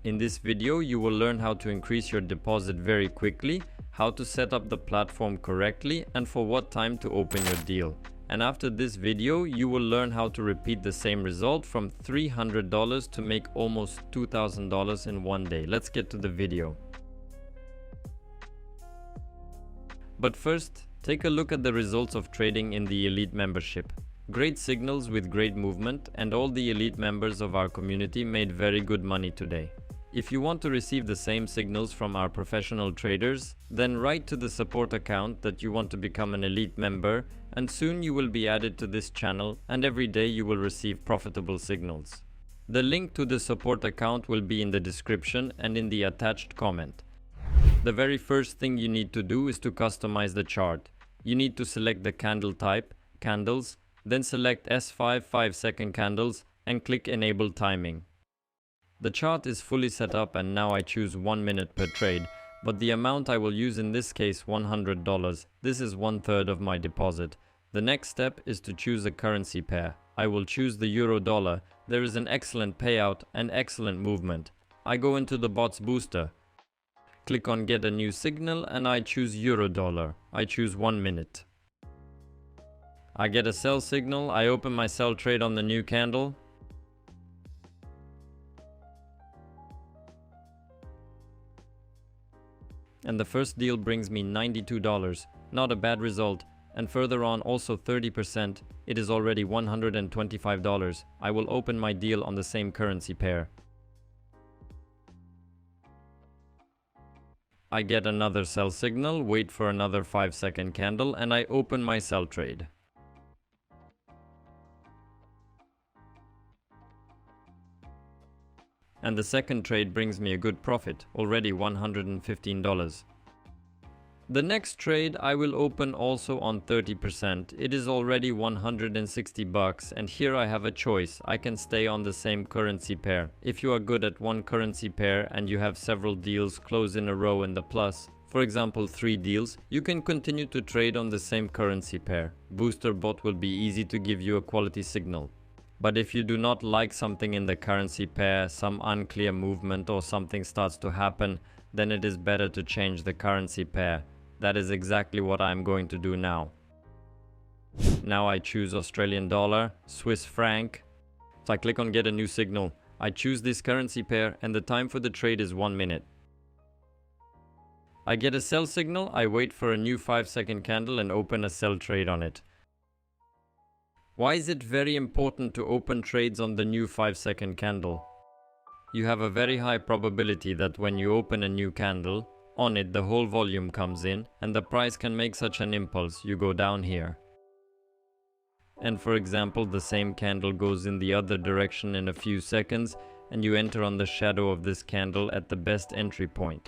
In this video, you will learn how to increase your deposit very quickly, how to set up the platform correctly, and for what time to open your deal. And after this video, you will learn how to repeat the same result from $300 to make almost $2,000 in one day. Let's get to the video. But first, take a look at the results of trading in the Elite membership. Great signals with great movement, and all the Elite members of our community made very good money today. If you want to receive the same signals from our professional traders, then write to the support account that you want to become an Elite member, and soon you will be added to this channel, and every day you will receive profitable signals. The link to the support account will be in the description and in the attached comment. The very first thing you need to do is to customize the chart. You need to select the candle type, candles, then select S5 5-second candles and click Enable Timing. The chart is fully set up and now I choose 1 minute per trade, but the amount I will use in this case $100. This is 1/3 of my deposit. The next step is to choose a currency pair. I will choose the euro dollar. There is an excellent payout and excellent movement. I go into the bot's booster. Click on Get a New Signal and I choose Euro Dollar. I choose 1 minute. I get a sell signal. I open my sell trade on the new candle. And the first deal brings me $92. Not a bad result. And further on also 30%. It is already $125. I will open my deal on the same currency pair. I get another sell signal, wait for another 5-second candle, and I open my sell trade. And the second trade brings me a good profit, already $115. The next trade I will open also on 30%. It is already $160 and here I have a choice. I can stay on the same currency pair. If you are good at one currency pair and you have several deals close in a row in the plus, for example 3 deals, you can continue to trade on the same currency pair. Booster bot will be easy to give you a quality signal. But if you do not like something in the currency pair, some unclear movement or something starts to happen, then it is better to change the currency pair. That is exactly what I'm going to do now. Now I choose Australian dollar, Swiss franc. So I click on Get a New Signal. I choose this currency pair and the time for the trade is 1 minute. I get a sell signal, I wait for a new 5-second candle and open a sell trade on it. Why is it very important to open trades on the new 5-second candle? You have a very high probability that when you open a new candle, on it the whole volume comes in and the price can make such an impulse, you go down here. And for example, the same candle goes in the other direction in a few seconds and you enter on the shadow of this candle at the best entry point.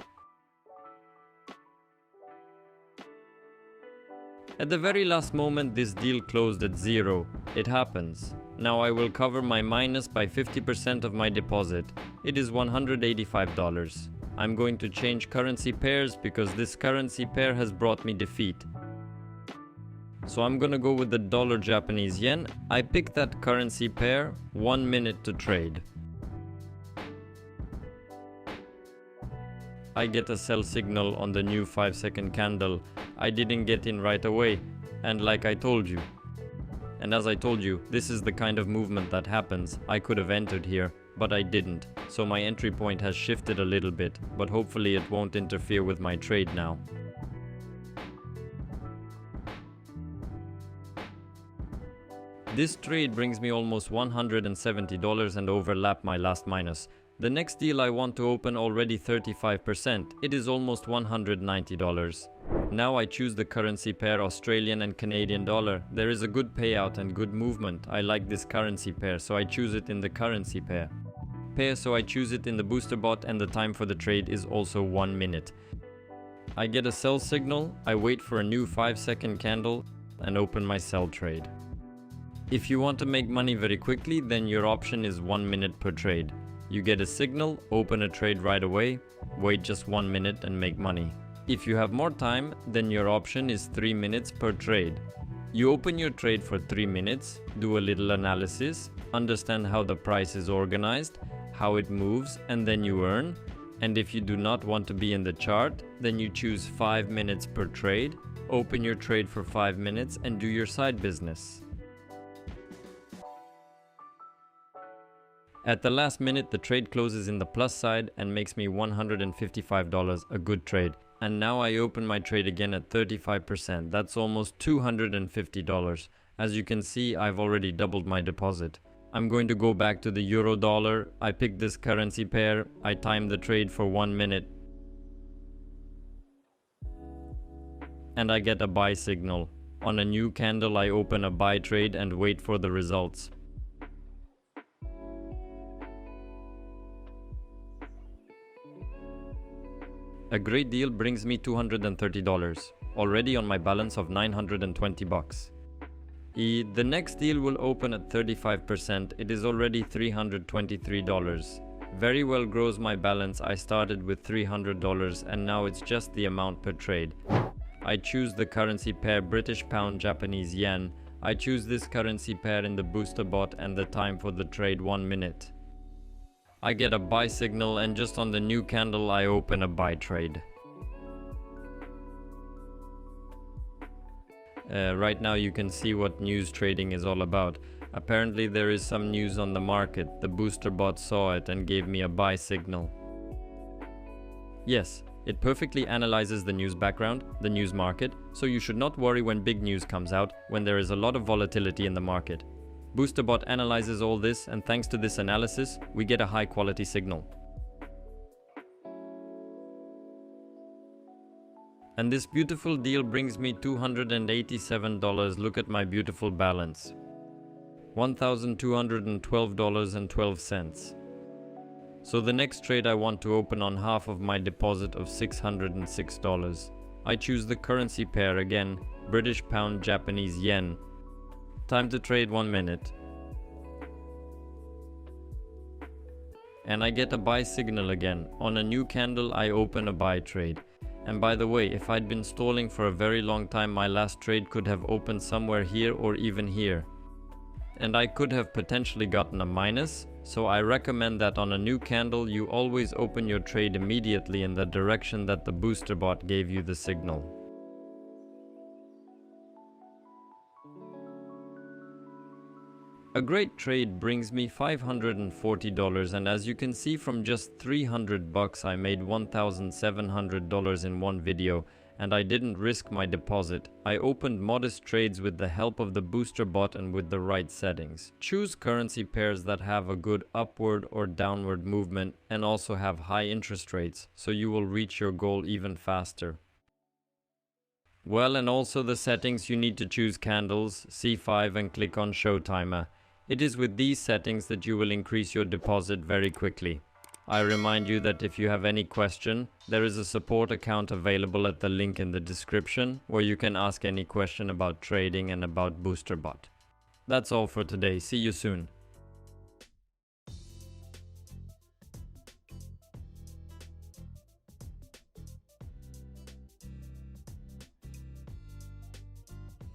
At the very last moment this deal closed at 0. It happens. Now I will cover my minus by 50% of my deposit. It is $185. I'm going to change currency pairs because this currency pair has brought me defeat. So I'm gonna go with the dollar Japanese yen. I pick that currency pair, 1 minute to trade. I get a sell signal on the new 5-second candle. I didn't get in right away, and like I told you. And as I told you, this is the kind of movement that happens. I could have entered here, but I didn't. So my entry point has shifted a little bit, but hopefully it won't interfere with my trade now. This trade brings me almost $170 and overlap my last minus. The next deal I want to open already 35%. It is almost $190. Now I choose the currency pair Australian and Canadian dollar. There is a good payout and good movement. I like this currency pair, so I choose it in the currency pair. So I choose it in the booster bot and the time for the trade is also 1 minute. I get a sell signal, I wait for a new 5-second candle and open my sell trade. If you want to make money very quickly, then your option is 1 minute per trade. You get a signal, open a trade right away, wait just 1 minute and make money. If you have more time, then your option is 3 minutes per trade. You open your trade for 3 minutes, do a little analysis, understand how the price is organized, how it moves, and then you earn. And if you do not want to be in the chart, then you choose 5 minutes per trade, open your trade for 5 minutes and do your side business. At the last minute, the trade closes in the plus side and makes me $155, a good trade. And now I open my trade again at 35%. That's almost $250. As you can see, I've already doubled my deposit. I'm going to go back to the euro dollar. I pick this currency pair. I time the trade for 1 minute. And I get a buy signal. On a new candle, I open a buy trade and wait for the results. A great deal brings me $230, already on my balance of 920 bucks. The next deal will open at 35%. It is already $323. Very well grows my balance. I started with $300 and now it's just the amount per trade. I choose the currency pair British pound Japanese yen. I choose this currency pair in the booster bot and the time for the trade 1 minute. I get a buy signal and just on the new candle I open a buy trade. Right now you can see what news trading is all about. Apparently there is some news on the market. The booster bot saw it and gave me a buy signal. Yes, it perfectly analyzes the news background, the news market, so you should not worry when big news comes out, when there is a lot of volatility in the market. BoosterBot analyzes all this, and thanks to this analysis, we get a high quality signal. And this beautiful deal brings me $287. Look at my beautiful balance. $1,212.12. So the next trade I want to open on half of my deposit of $606. I choose the currency pair again, British pound Japanese yen. Time to trade 1 minute. And I get a buy signal again. On a new candle I open a buy trade. And by the way, if I'd been stalling for a very long time, my last trade could have opened somewhere here or even here. And I could have potentially gotten a minus, so I recommend that on a new candle you always open your trade immediately in the direction that the booster bot gave you the signal. A great trade brings me $540, and as you can see, from just 300 bucks I made $1,700 in one video, and I didn't risk my deposit. I opened modest trades with the help of the booster bot and with the right settings. Choose currency pairs that have a good upward or downward movement and also have high interest rates, so you will reach your goal even faster. Well, and also the settings, you need to choose candles, C5, and click on show timer. It is with these settings that you will increase your deposit very quickly. I remind you that if you have any question, there is a support account available at the link in the description where you can ask any question about trading and about BoosterBot. That's all for today. See you soon.